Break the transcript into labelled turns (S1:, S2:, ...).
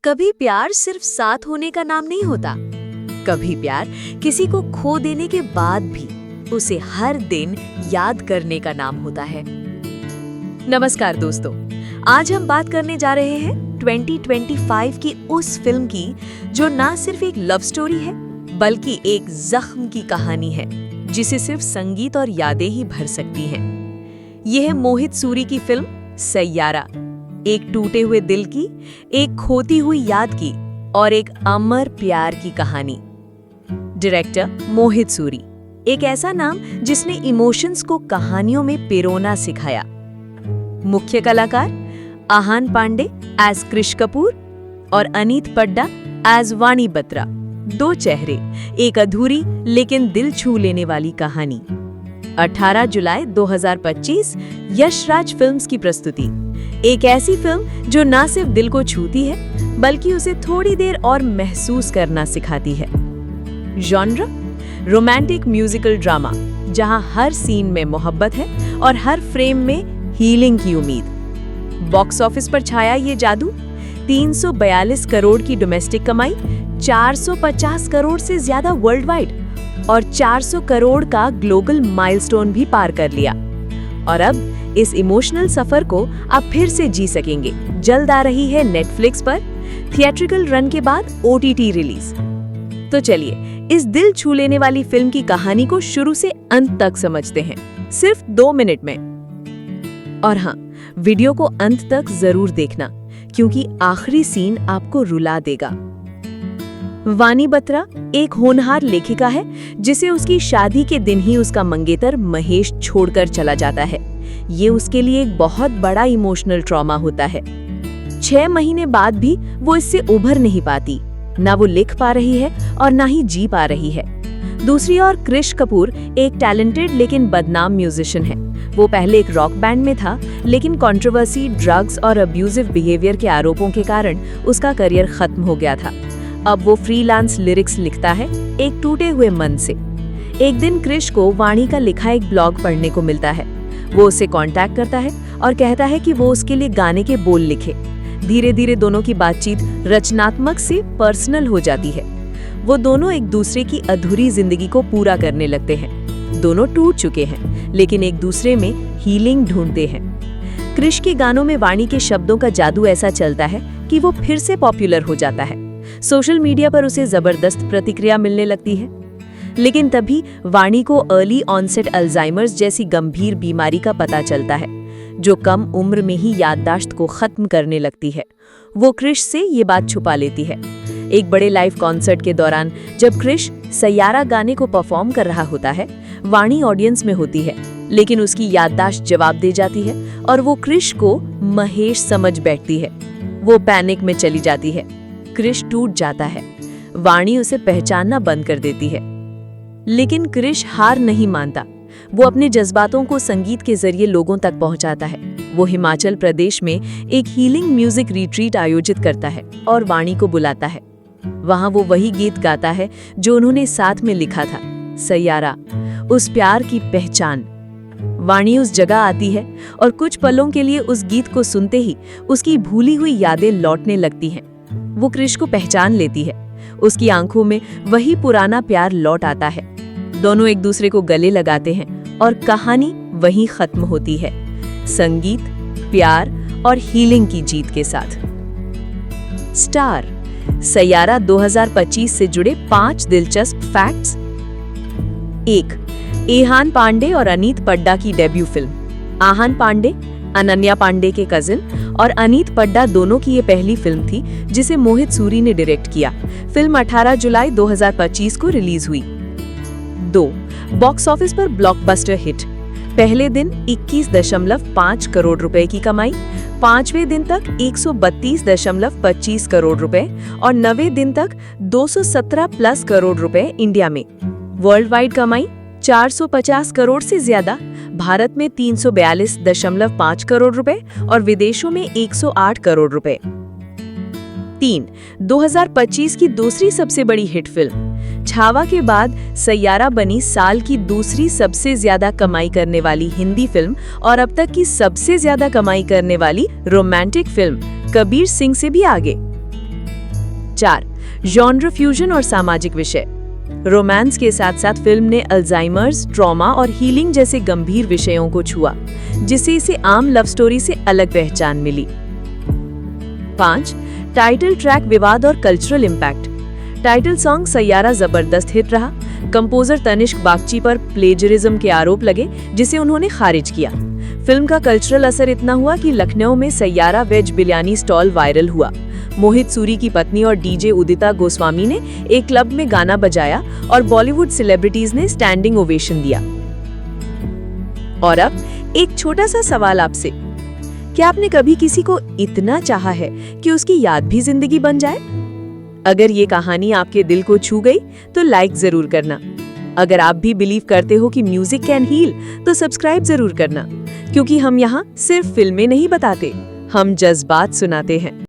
S1: कभी प्यार सिर्फ साथ होने का नाम नहीं होता। कभी प्यार किसी को खो देने के बाद भी उसे हर दिन याद करने का नाम होता है। नमस्कार दोस्तों, आज हम बात करने जा रहे हैं 2025 की उस फिल्म की जो ना सिर्फ एक लव स्टोरी है बल्कि एक जख्म की कहानी है जिसे सिर्फ संगीत और यादें ही भर सकती हैं। यह है मोहित सूरी की फिल्म सैयारा। एक टूटे हुए दिल की, एक खोती हुई याद की और एक अमर प्यार की कहानी। डायरेक्टर मोहित सूरी, एक ऐसा नाम जिसने इमोशंस को कहानियों में पिरोना सिखाया। मुख्य कलाकार आहान पांडे एज कृष कपूर और अनीत पड्डा एज वाणी बत्रा। दो चेहरे, एक अधूरी लेकिन दिल छू लेने वाली कहानी। 18 जुलाई 2025 यशराज फिल्म्स की प्रस्तुति। एक ऐसी फिल्म जो ना सिर्फ दिल को छूती है बल्कि उसे थोड़ी देर और महसूस करना सिखाती है। जॉनर रोमांटिक म्यूजिकल ड्रामा, जहां हर सीन में मोहब्बत है और हर फ्रेम में हीलिंग की उम्मीद। बॉक्स ऑफिस पर छाया ये जादू 342 करोड़ की डोमेस्टिक कमाई, 450 करोड़ से ज्यादा वर्ल्ड वाइड और 400 करोड़ का ग्लोबल माइलस्टोन भी पार कर लिया। और अब इस इमोशनल सफर को आप फिर से जी सकेंगे। जल्द आ रही है नेटफ्लिक्स पर थिएट्रिकल रन के बाद OTT रिलीज। तो चलिए इस दिल छू लेने वाली फिल्म की कहानी को शुरू से अंत तक समझते हैं, सिर्फ 2 मिनट में। और हाँ, वीडियो को अंत तक जरूर देखना क्योंकि आखिरी सीन आपको रुला देगा। वाणी बत्रा एक होनहार लेखिका है जिसे उसकी शादी के दिन ही उसका मंगेतर महेश छोड़कर चला जाता है। ये उसके लिए एक बहुत बड़ा इमोशनल ट्रॉमा होता है। 6 महीने बाद भी वो इससे उभर नहीं पाती। ना वो लिख पा रही है और ना ही जी पा रही है। दूसरी ओर कृष कपूर एक टैलेंटेड लेकिन बदनाम म्यूजिशियन है। वो पहले एक रॉक बैंड में था, लेकिन कंट्रोवर्सी, ड्रग्स और अब्यूजिव बिहेवियर के आरोपों के कारण उसका करियर खत्म हो गया था। अब वो फ्रीलांस लिरिक्स लिखता है, एक टूटे हुए मन से। एक दिन कृष को वाणी का लिखा एक ब्लॉग पढ़ने को मिलता है। वो उसे कांटेक्ट करता है और कहता है कि वो उसके लिए गाने के बोल लिखे। धीरे धीरे दोनों की बातचीत रचनात्मक से पर्सनल हो जाती है। वो दोनों एक दूसरे की अधूरी जिंदगी को पूरा करने लगते हैं। दोनों टूट चुके हैं लेकिन एक दूसरे में हीलिंग ढूंढते हैं। कृष के गानों में वाणी के शब्दों का जादू ऐसा चलता है कि वो फिर से पॉपुलर हो जाता है। सोशल मीडिया पर उसे जबरदस्त प्रतिक्रिया मिलने लगती है। लेकिन तभी वाणी को अर्ली ऑनसेट अल्जाइमर्स जैसी गंभीर बीमारी का पता चलता है जो कम उम्र में ही याददाश्त को खत्म करने लगती है। वो कृष से ये बात छुपा लेती है। एक बड़े लाइव कॉन्सर्ट के दौरान जब कृष सैयारा गाने को परफॉर्म कर रहा होता है, वाणी ऑडियंस में होती है, लेकिन उसकी याददाश्त जवाब दे जाती है और वो कृष को महेश समझ बैठती है। वो पैनिक में चली जाती है। कृष टूट जाता है। वाणी उसे पहचानना बंद कर देती है। लेकिन कृष हार नहीं मानता। वो अपने जज्बातों को संगीत के जरिए लोगों तक पहुंचाता है। वो हिमाचल प्रदेश में एक हीलिंग म्यूजिक रिट्रीट आयोजित करता है और वाणी को बुलाता है। वहां वो वही गीत गाता है जो उन्होंने साथ में लिखा था, सैयारा, उस प्यार की पहचान। वाणी उस जगह आती है और कुछ पलों के लिए उस गीत को सुनते ही उसकी भूली हुई यादें लौटने लगती हैं। वो कृष को पहचान लेती है। उसकी आंखों में वही पुराना प्यार लौट आता है। दोनों एक दूसरे को गले लगाते हैं और कहानी वहीं खत्म होती है, संगीत, प्यार और हीलिंग की जीत के साथ। स्टार सैयारा 2025 से जुड़े 5 दिलचस्प फैक्ट्स। 1. आहान पांडे और अनीत पड्डा की डेब्यू फिल्म। आहान पांडे अनन्या पांडे के कजिन और अनीत पड्डा दोनों की ये पहली फिल्म थी जिसे मोहित सूरी ने डायरेक्ट किया। फिल्म 18 जुलाई 2025 को रिलीज हुई। 2. बॉक्स ऑफिस पर ब्लॉकबस्टर हिट। पहले दिन 21.5 करोड़ रुपए की कमाई, 5वें दिन तक 132.25 करोड़ रुपए और 9वें दिन तक 217+ करोड़ रुपए इंडिया में। वर्ल्ड वाइड कमाई 450 करोड़ से ज्यादा, भारत में 342.5 करोड़ रुपए और विदेशों में 108 करोड़ रुपए। 3. 2025 की दूसरी सबसे बड़ी हिट फिल्म। छावा के बाद सैयारा बनी साल की दूसरी सबसे ज्यादा कमाई करने वाली हिंदी फिल्म और अब तक की सबसे ज्यादा कमाई करने वाली रोमांटिक फिल्म कबीर सिंह से भी आगे। 4. जॉनर फ्यूजन और सामाजिक विषय। रोमांस के साथ साथ फिल्म ने अल्जाइमर्स, ट्रॉमा और हीलिंग जैसे गंभीर विषयों को छुआ, जिससे इसे आम लव स्टोरी से अलग पहचान मिली। 5. टाइटल ट्रैक विवाद और cultural impact. Title song Saiyaara जबरदस्त हिट रहा। कंपोजर तनिष्क बागची पर प्लेजरिज्म के आरोप लगे, जिसे उन्होंने खारिज किया। फिल्म का कल्चरल असर इतना हुआ कि लखनऊ में Saiyaara veg biryani stall viral हुआ। मोहित सूरी की पत्नी और डीजे उदिता गोस्वामी ने एक क्लब में गाना बजाया और बॉलीवुड सेलिब्रिटीज ने स्टैंडिंग ओवेशन दिया। और अब एक छोटा सा सवाल आपसे, क्या आपने कभी किसी को इतना चाहा है कि उसकी याद भी जिंदगी बन जाए? अगर ये कहानी आपके दिल को छू गई तो लाइक जरूर करना। अगर आप भी बिलीव करते हो कि म्यूजिक कैन हील तो सब्सक्राइब जरूर करना, क्योंकि हम यहाँ सिर्फ फिल्में नहीं बताते, हम जज्बात सुनाते हैं।